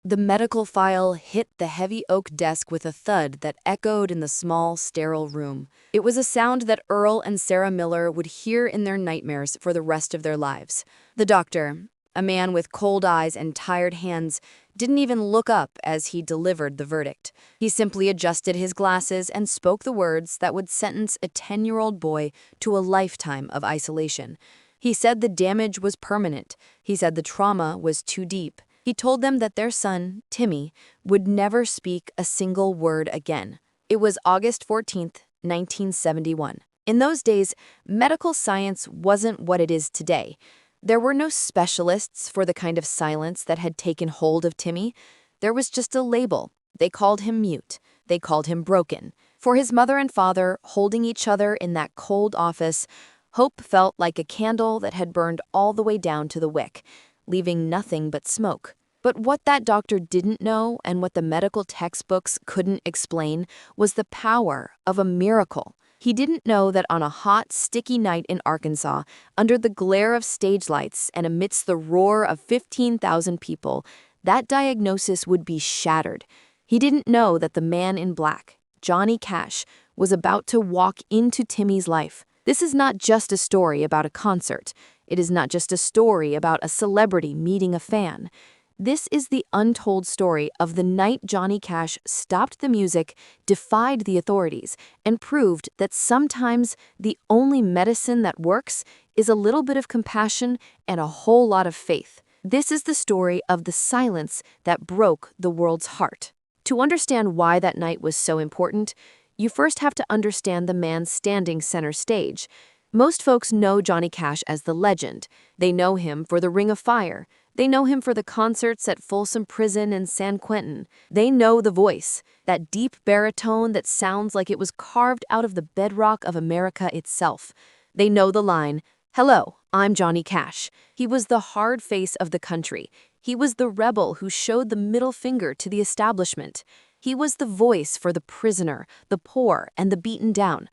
The medical file hit the heavy oak desk with a thud that echoed in the small, sterile room. It was a sound that Earl and Sarah Miller would hear in their nightmares for the rest of their lives. The doctor, a man with cold eyes and tired hands, didn't even look up as he delivered the verdict. He simply adjusted his glasses and spoke the words that would sentence a 10-year-old boy to a lifetime of isolation. He said the damage was permanent. He said the trauma was too deep. He told them that their son, Timmy, would never speak a single word again. It was August 14th, 1971. In those days, medical science wasn't what it is today. There were no specialists for the kind of silence that had taken hold of Timmy. There was just a label. They called him mute. They called him broken. For his mother and father, holding each other in that cold office, hope felt like a candle that had burned all the way down to the wick, leaving nothing but smoke. But what that doctor didn't know, and what the medical textbooks couldn't explain, was the power of a miracle. He didn't know that on a hot, sticky night in Arkansas, under the glare of stage lights and amidst the roar of 15,000 people, that diagnosis would be shattered. He didn't know that the man in black, Johnny Cash, was about to walk into Timmy's life. This is not just a story about a concert. It is not just a story about a celebrity meeting a fan. This is the untold story of the night Johnny Cash stopped the music, defied the authorities, and proved that sometimes the only medicine that works is a little bit of compassion and a whole lot of faith. This is the story of the silence that broke the world's heart. To understand why that night was so important, you first have to understand the man standing center stage. Most folks know Johnny Cash as the legend. They know him for the Ring of Fire. They know him for the concerts at Folsom Prison and San Quentin. They know the voice, that deep baritone that sounds like it was carved out of the bedrock of America itself. They know the line, "Hello, I'm Johnny Cash." He was the hard face of the country. He was the rebel who showed the middle finger to the establishment. He was the voice for the prisoner, the poor, and the beaten down.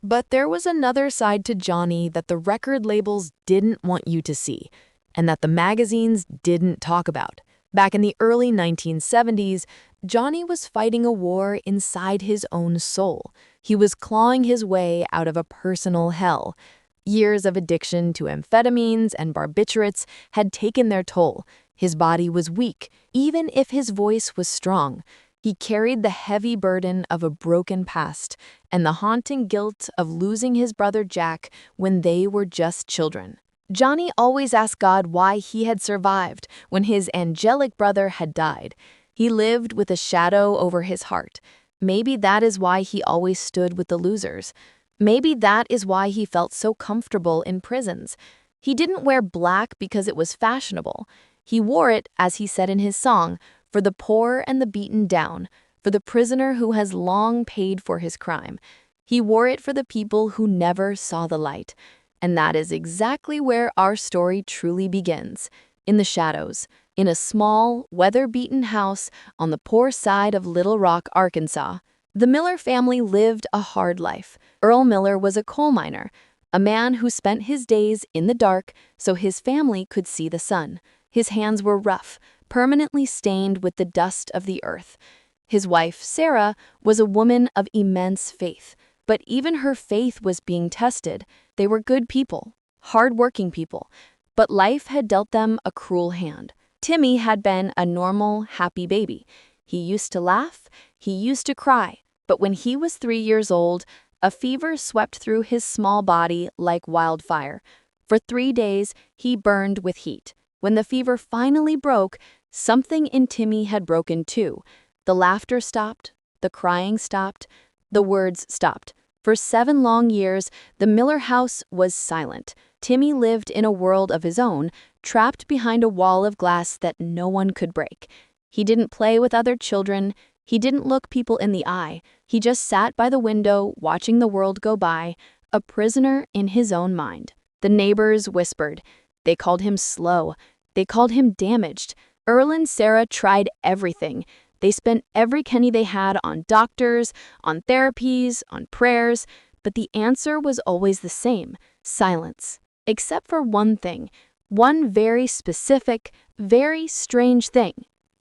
But there was another side to Johnny that the record labels didn't want you to see, and that the magazines didn't talk about. Back in the early 1970s, Johnny was fighting a war inside his own soul. He was clawing his way out of a personal hell. Years of addiction to amphetamines and barbiturates had taken their toll. His body was weak, even if his voice was strong. He carried the heavy burden of a broken past and the haunting guilt of losing his brother Jack when they were just children. Johnny always asked God why he had survived when his angelic brother had died. He lived with a shadow over his heart. Maybe that is why he always stood with the losers. Maybe that is why he felt so comfortable in prisons. He didn't wear black because it was fashionable. He wore it, as he said in his song, for the poor and the beaten down, for the prisoner who has long paid for his crime. He wore it for the people who never saw the light. And that is exactly where our story truly begins, in the shadows, in a small, weather-beaten house on the poor side of Little Rock, Arkansas. The Miller family lived a hard life. Earl Miller was a coal miner, a man who spent his days in the dark so his family could see the sun. His hands were rough, permanently stained with the dust of the earth. His wife, Sarah, was a woman of immense faith, but even her faith was being tested. They were good people, hard-working people, but life had dealt them a cruel hand. Timmy had been a normal, happy baby. He used to laugh, he used to cry, but when he was 3 years old, a fever swept through his small body like wildfire. For 3 days, he burned with heat. When the fever finally broke, something in Timmy had broken too. The laughter stopped, the crying stopped, the words stopped. For 7 long years, the Miller house was silent. Timmy lived in a world of his own, trapped behind a wall of glass that no one could break. He didn't play with other children. He didn't look people in the eye. He just sat by the window, watching the world go by, a prisoner in his own mind. The neighbors whispered. They called him slow. They called him damaged. Earl and Sarah tried everything. They spent every penny they had on doctors, on therapies, on prayers, but the answer was always the same: silence. Except for one thing, one very specific, very strange thing: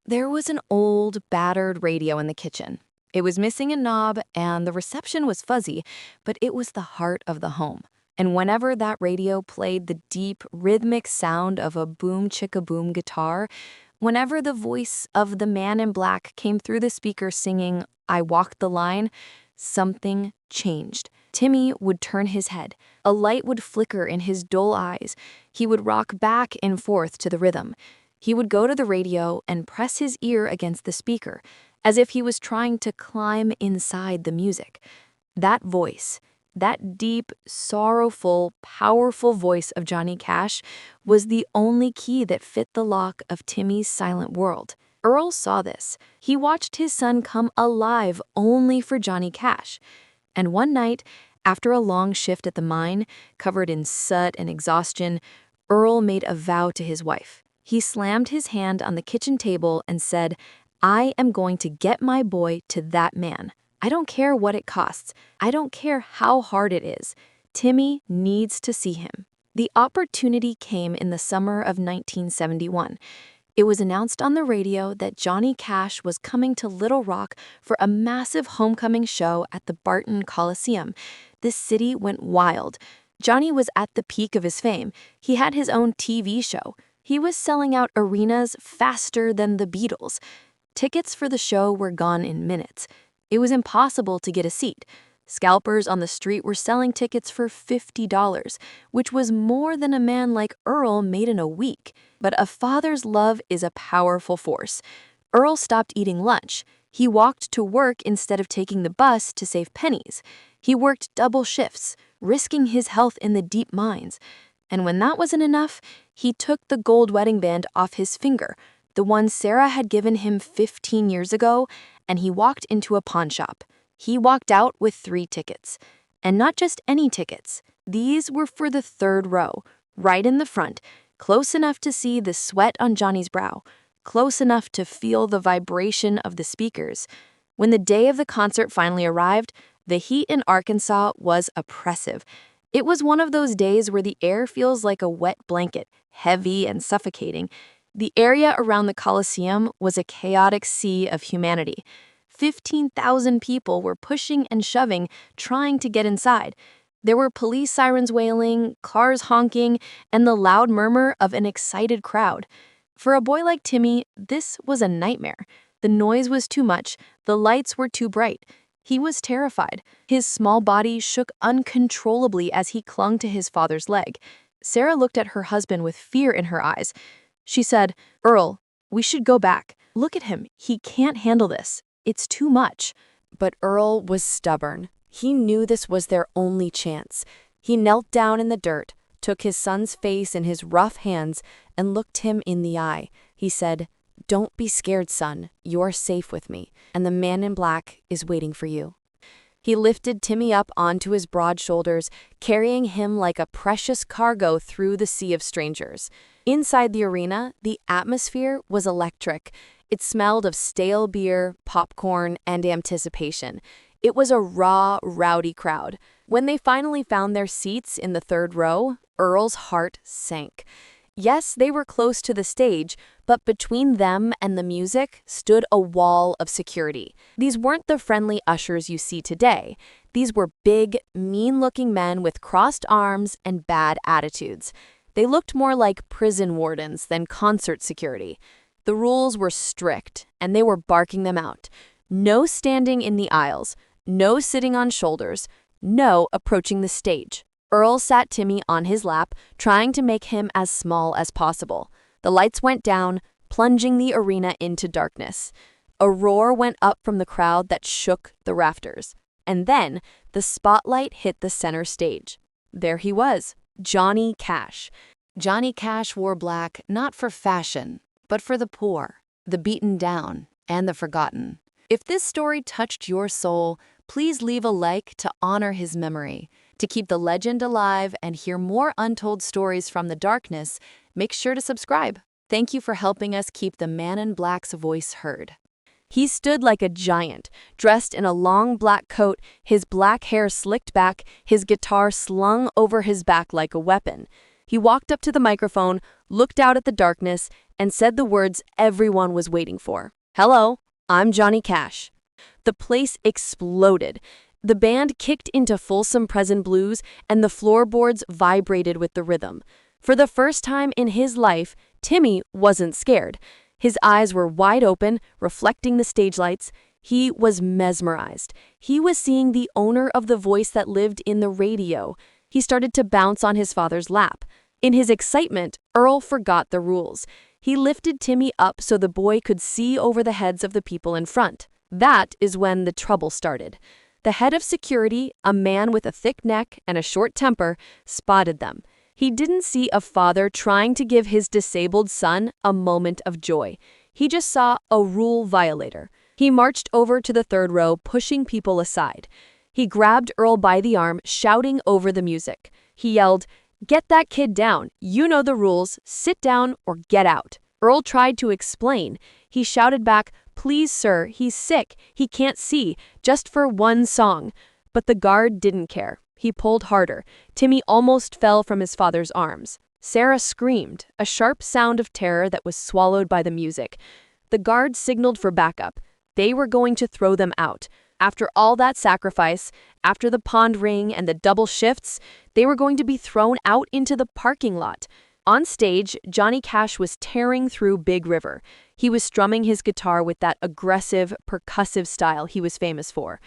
There was an old, battered radio in the kitchen. It was missing a knob and the reception was fuzzy, but it was the heart of the home. And whenever that radio played the deep, rhythmic sound of a boom-chicka-boom guitar, whenever the voice of the man in black came through the speaker singing, "I Walked the Line," something changed. Timmy would turn his head. A light would flicker in his dull eyes. He would rock back and forth to the rhythm. He would go to the radio and press his ear against the speaker, as if he was trying to climb inside the music. That voice, that deep, sorrowful, powerful voice of Johnny Cash, was the only key that fit the lock of Timmy's silent world. Earl saw this. He watched his son come alive only for Johnny Cash. And one night, after a long shift at the mine, covered in soot and exhaustion, Earl made a vow to his wife. He slammed his hand on the kitchen table and said, "I am going to get my boy to that man. I don't care what it costs. I don't care how hard it is. Timmy needs to see him." The opportunity came in the summer of 1971. It was announced on the radio that Johnny Cash was coming to Little Rock for a massive homecoming show at the Barton Coliseum. The city went wild. Johnny was at the peak of his fame. He had his own TV show. He was selling out arenas faster than the Beatles. Tickets for the show were gone in minutes. It was impossible to get a seat. Scalpers on the street were selling tickets for $50, which was more than a man like Earl made in a week. But a father's love is a powerful force. Earl stopped eating lunch. He walked to work instead of taking the bus to save pennies. He worked double shifts, risking his health in the deep mines. And when that wasn't enough, he took the gold wedding band off his finger, the one Sarah had given him 15 years ago, and he walked into a pawn shop. He walked out with 3 tickets. And not just any tickets. These were for the 3rd row, right in the front, close enough to see the sweat on Johnny's brow, close enough to feel the vibration of the speakers. When the day of the concert finally arrived, the heat in Arkansas was oppressive. It was one of those days where the air feels like a wet blanket, heavy and suffocating. The area around the Coliseum was a chaotic sea of humanity. 15,000 people were pushing and shoving, trying to get inside. There were police sirens wailing, cars honking, and the loud murmur of an excited crowd. For a boy like Timmy, this was a nightmare. The noise was too much, the lights were too bright. He was terrified. His small body shook uncontrollably as he clung to his father's leg. Sarah looked at her husband with fear in her eyes. She said, "Earl, we should go back. Look at him. He can't handle this. It's too much." But Earl was stubborn. He knew this was their only chance. He knelt down in the dirt, took his son's face in his rough hands, and looked him in the eye. He said, "Don't be scared, son. You're safe with me, and the man in black is waiting for you." He lifted Timmy up onto his broad shoulders, carrying him like a precious cargo through the sea of strangers. Inside the arena, the atmosphere was electric. It smelled of stale beer, popcorn, and anticipation. It was a raw, rowdy crowd. When they finally found their seats in the 3rd row, Earl's heart sank. Yes, they were close to the stage, but between them and the music stood a wall of security. These weren't the friendly ushers you see today. These were big, mean-looking men with crossed arms and bad attitudes. They looked more like prison wardens than concert security. The rules were strict, and they were barking them out. No standing in the aisles, no sitting on shoulders, no approaching the stage. Earl sat Timmy on his lap, trying to make him as small as possible. The lights went down, plunging the arena into darkness. A roar went up from the crowd that shook the rafters. And then the spotlight hit the center stage. There he was, Johnny Cash. Johnny Cash wore black not for fashion, but for the poor, the beaten down, and the forgotten. If this story touched your soul, please leave a like to honor his memory. To keep the legend alive and hear more untold stories from the darkness, make sure to subscribe. Thank you for helping us keep the man in black's voice heard. He stood like a giant, dressed in a long black coat, his black hair slicked back, his guitar slung over his back like a weapon. He walked up to the microphone, looked out at the darkness, and said the words everyone was waiting for. "Hello, I'm Johnny Cash." The place exploded. The band kicked into Folsom Prison blues, and the floorboards vibrated with the rhythm. For the first time in his life, Timmy wasn't scared. His eyes were wide open, reflecting the stage lights. He was mesmerized. He was seeing the owner of the voice that lived in the radio. He started to bounce on his father's lap. In his excitement, Earl forgot the rules. He lifted Timmy up so the boy could see over the heads of the people in front. That is when the trouble started. The head of security, a man with a thick neck and a short temper, spotted them. He didn't see a father trying to give his disabled son a moment of joy. He just saw a rule violator. He marched over to the third row, pushing people aside. He grabbed Earl by the arm, shouting over the music. He yelled, "Get that kid down. You know the rules. Sit down or get out." Earl tried to explain. He shouted back, "Please, sir, he's sick. He can't see. Just for one song." But the guard didn't care. He pulled harder. Timmy almost fell from his father's arms. Sarah screamed, a sharp sound of terror that was swallowed by the music. The guard signaled for backup. They were going to throw them out. After all that sacrifice, after the pond ring and the double shifts, they were going to be thrown out into the parking lot. On stage, Johnny Cash was tearing through Big River. He was strumming his guitar with that aggressive, percussive style he was famous for.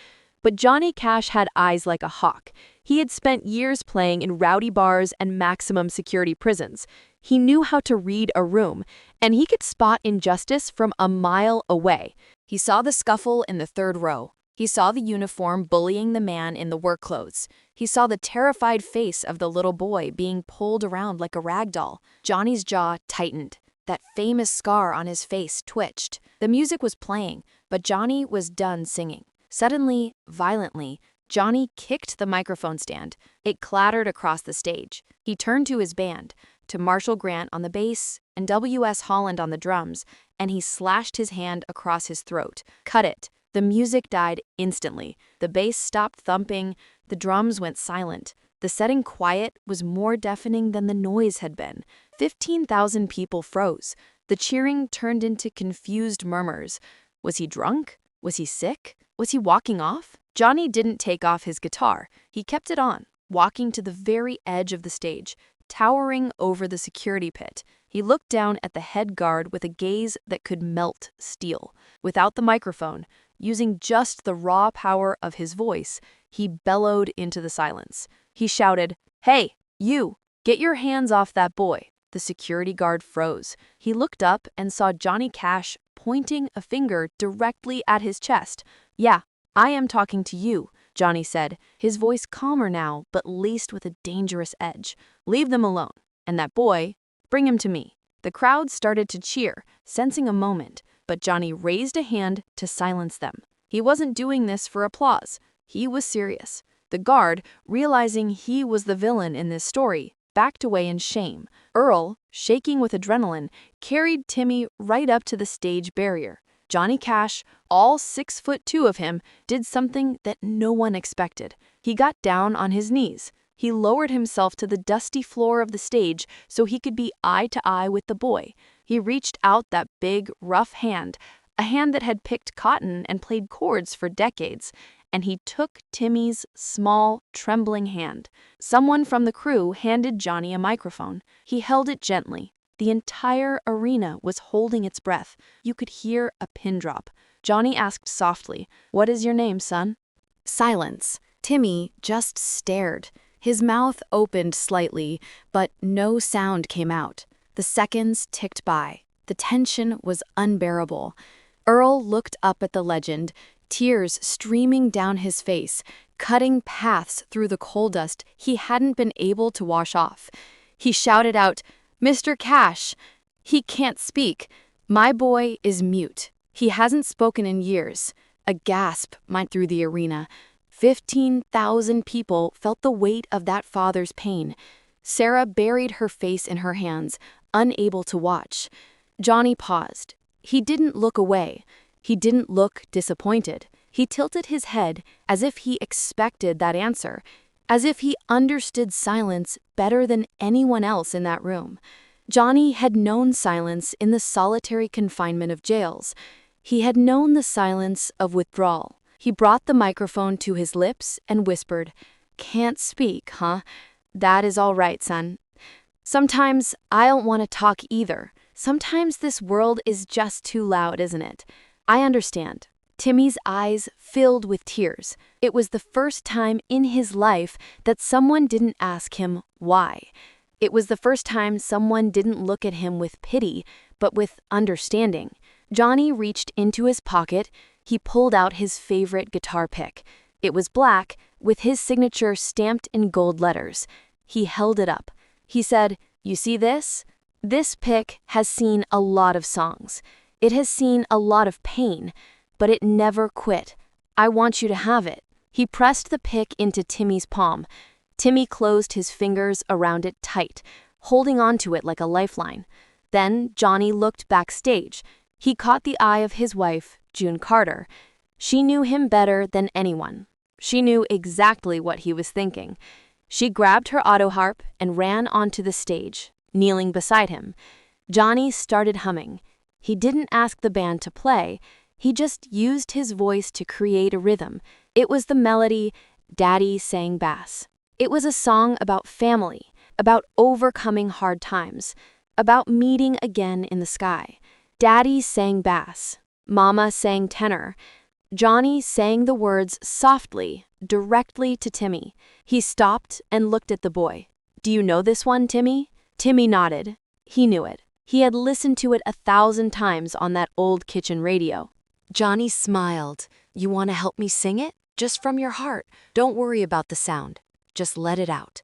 But Johnny Cash had eyes like a hawk. He had spent years playing in rowdy bars and maximum security prisons. He knew how to read a room, and he could spot injustice from a mile away. He saw the scuffle in the third row. He saw the uniform bullying the man in the work clothes. He saw the terrified face of the little boy being pulled around like a rag doll. Johnny's jaw tightened. That famous scar on his face twitched. The music was playing, but Johnny was done singing. Suddenly, violently, Johnny kicked the microphone stand. It clattered across the stage. He turned to his band, to Marshall Grant on the bass and W.S. Holland on the drums, and he slashed his hand across his throat. Cut it. The music died instantly. The bass stopped thumping. The drums went silent. The setting quiet was more deafening than the noise had been. 15,000 people froze. The cheering turned into confused murmurs. Was he drunk? Was he sick? Was he walking off? Johnny didn't take off his guitar. He kept it on, walking to the very edge of the stage, towering over the security pit. He looked down at the head guard with a gaze that could melt steel. Without the microphone, using just the raw power of his voice, he bellowed into the silence. He shouted, "Hey, you, get your hands off that boy." The security guard froze. He looked up and saw Johnny Cash pointing a finger directly at his chest. "Yeah, I am talking to you," Johnny said, his voice calmer now, but laced with a dangerous edge. "Leave them alone. And that boy, bring him to me." The crowd started to cheer, sensing a moment, but Johnny raised a hand to silence them. He wasn't doing this for applause. He was serious. The guard, realizing he was the villain in this story, backed away in shame. Earl, shaking with adrenaline, carried Timmy right up to the stage barrier. Johnny Cash, all 6'2" of him, did something that no one expected. He got down on his knees. He lowered himself to the dusty floor of the stage so he could be eye to eye with the boy. He reached out that big, rough hand, a hand that had picked cotton and played chords for decades, and he took Timmy's small, trembling hand. Someone from the crew handed Johnny a microphone. He held it gently. The entire arena was holding its breath. You could hear a pin drop. Johnny asked softly, "What is your name, son?" Silence. Timmy just stared. His mouth opened slightly, but no sound came out. The seconds ticked by. The tension was unbearable. Earl looked up at the legend, tears streaming down his face, cutting paths through the coal dust he hadn't been able to wash off. He shouted out, "Mr. Cash!" "He can't speak. My boy is mute. He hasn't spoken in years." A gasp went through the arena. 15,000 people felt the weight of that father's pain. Sarah buried her face in her hands, unable to watch. Johnny paused. He didn't look away. He didn't look disappointed. He tilted his head as if he expected that answer, as if he understood silence better than anyone else in that room. Johnny had known silence in the solitary confinement of jails. He had known the silence of withdrawal. He brought the microphone to his lips and whispered, "Can't speak, huh? That is all right, son. Sometimes I don't want to talk either. Sometimes this world is just too loud, isn't it? I understand." Timmy's eyes filled with tears. It was the first time in his life that someone didn't ask him why. It was the first time someone didn't look at him with pity, but with understanding. Johnny reached into his pocket. He pulled out his favorite guitar pick. It was black, with his signature stamped in gold letters. He held it up. He said, "You see this? This pick has seen a lot of songs. It has seen a lot of pain, but it never quit. I want you to have it." He pressed the pick into Timmy's palm. Timmy closed his fingers around it tight, holding onto it like a lifeline. Then Johnny looked backstage. He caught the eye of his wife, June Carter. She knew him better than anyone. She knew exactly what he was thinking. She grabbed her auto harp and ran onto the stage, kneeling beside him. Johnny started humming. He didn't ask the band to play. He just used his voice to create a rhythm. It was the melody, Daddy Sang Bass. It was a song about family, about overcoming hard times, about meeting again in the sky. Daddy sang bass. Mama sang tenor. Johnny sang the words softly, directly to Timmy. He stopped and looked at the boy. "Do you know this one, Timmy?" Timmy nodded. He knew it. He had listened to it 1,000 times on that old kitchen radio. Johnny smiled. "You want to help me sing it? Just from your heart. Don't worry about the sound. Just let it out."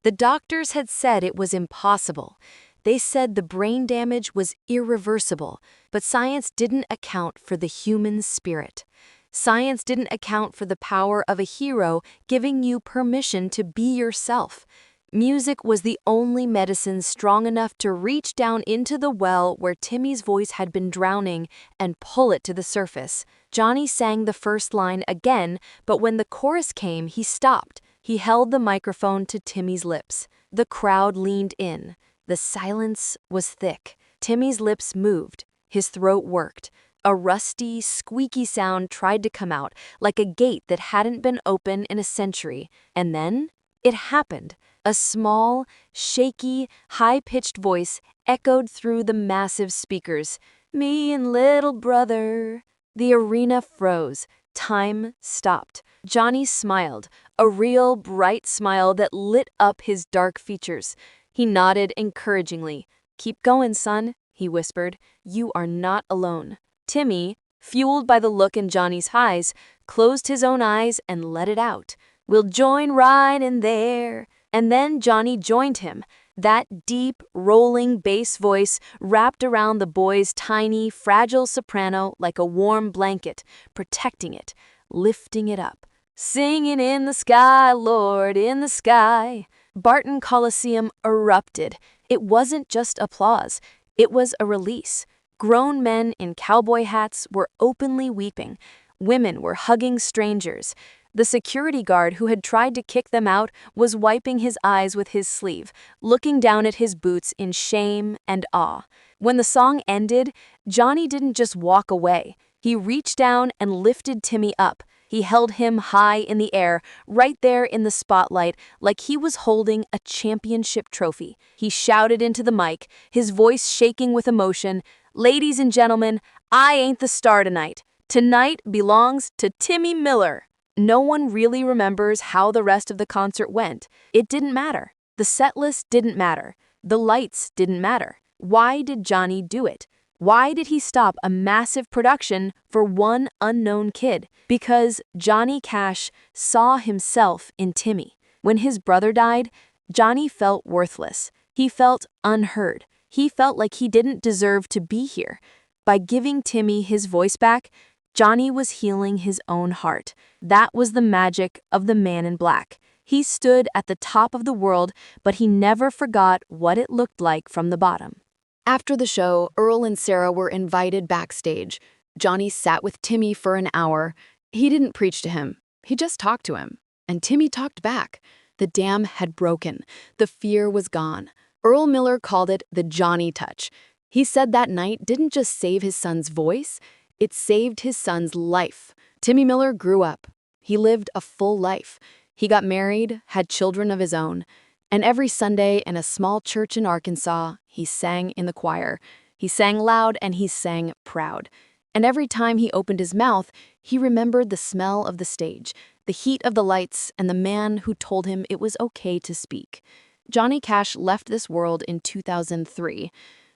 The doctors had said it was impossible. They said the brain damage was irreversible, but science didn't account for the human spirit. Science didn't account for the power of a hero giving you permission to be yourself. Music was the only medicine strong enough to reach down into the well where Timmy's voice had been drowning and pull it to the surface. Johnny sang the first line again, but when the chorus came, he stopped. He held the microphone to Timmy's lips. The crowd leaned in. The silence was thick. Timmy's lips moved. His throat worked. A rusty, squeaky sound tried to come out, like a gate that hadn't been open in a century. And then it happened. A small, shaky, high-pitched voice echoed through the massive speakers. "Me and little brother." The arena froze. Time stopped. Johnny smiled, a real bright smile that lit up his dark features. He nodded encouragingly. "Keep going, son," he whispered. "You are not alone." Timmy, fueled by the look in Johnny's eyes, closed his own eyes and let it out. "We'll join right in there." And then Johnny joined him. That deep, rolling bass voice wrapped around the boy's tiny, fragile soprano like a warm blanket, protecting it, lifting it up. "Singing in the sky, Lord, in the sky." Barton Coliseum erupted. It wasn't just applause. It was a release. Grown men in cowboy hats were openly weeping. Women were hugging strangers. The security guard who had tried to kick them out was wiping his eyes with his sleeve, looking down at his boots in shame and awe. When the song ended, Johnny didn't just walk away. He reached down and lifted Timmy up. He held him high in the air, right there in the spotlight, like he was holding a championship trophy. He shouted into the mic, his voice shaking with emotion, "Ladies and gentlemen, I ain't the star tonight. Tonight belongs to Timmy Miller." No one really remembers how the rest of the concert went. It didn't matter. The set list didn't matter. The lights didn't matter. Why did Johnny do it? Why did he stop a massive production for one unknown kid? Because Johnny Cash saw himself in Timmy. When his brother died, Johnny felt worthless. He felt unheard. He felt like he didn't deserve to be here. By giving Timmy his voice back, Johnny was healing his own heart. That was the magic of the man in black. He stood at the top of the world, but he never forgot what it looked like from the bottom. After the show, Earl and Sarah were invited backstage. Johnny sat with Timmy for an hour. He didn't preach to him. He just talked to him. And Timmy talked back. The dam had broken. The fear was gone. Earl Miller called it the Johnny touch. He said that night didn't just save his son's voice, it saved his son's life. Timmy Miller grew up. He lived a full life. He got married, had children of his own, and every Sunday in a small church in Arkansas, he sang in the choir. He sang loud and he sang proud. And every time he opened his mouth, he remembered the smell of the stage, the heat of the lights, and the man who told him it was okay to speak. Johnny Cash left this world in 2003.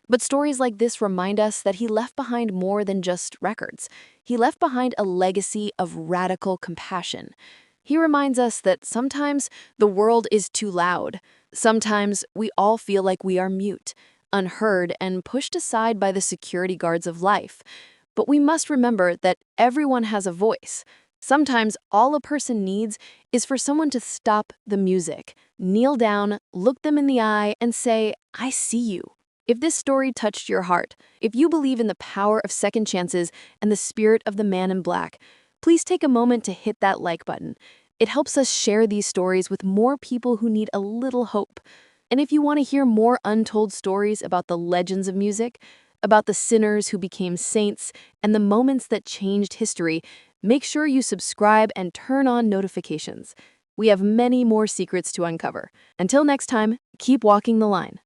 But stories like this remind us that he left behind more than just records. He left behind a legacy of radical compassion. He reminds us that sometimes the world is too loud. Sometimes we all feel like we are mute, unheard, and pushed aside by the security guards of life. But we must remember that everyone has a voice. Sometimes all a person needs is for someone to stop the music, kneel down, look them in the eye, and say, "I see you." If this story touched your heart, if you believe in the power of second chances and the spirit of the man in black, please take a moment to hit that like button. It helps us share these stories with more people who need a little hope. And if you want to hear more untold stories about the legends of music, about the sinners who became saints, and the moments that changed history, make sure you subscribe and turn on notifications. We have many more secrets to uncover. Until next time, keep walking the line.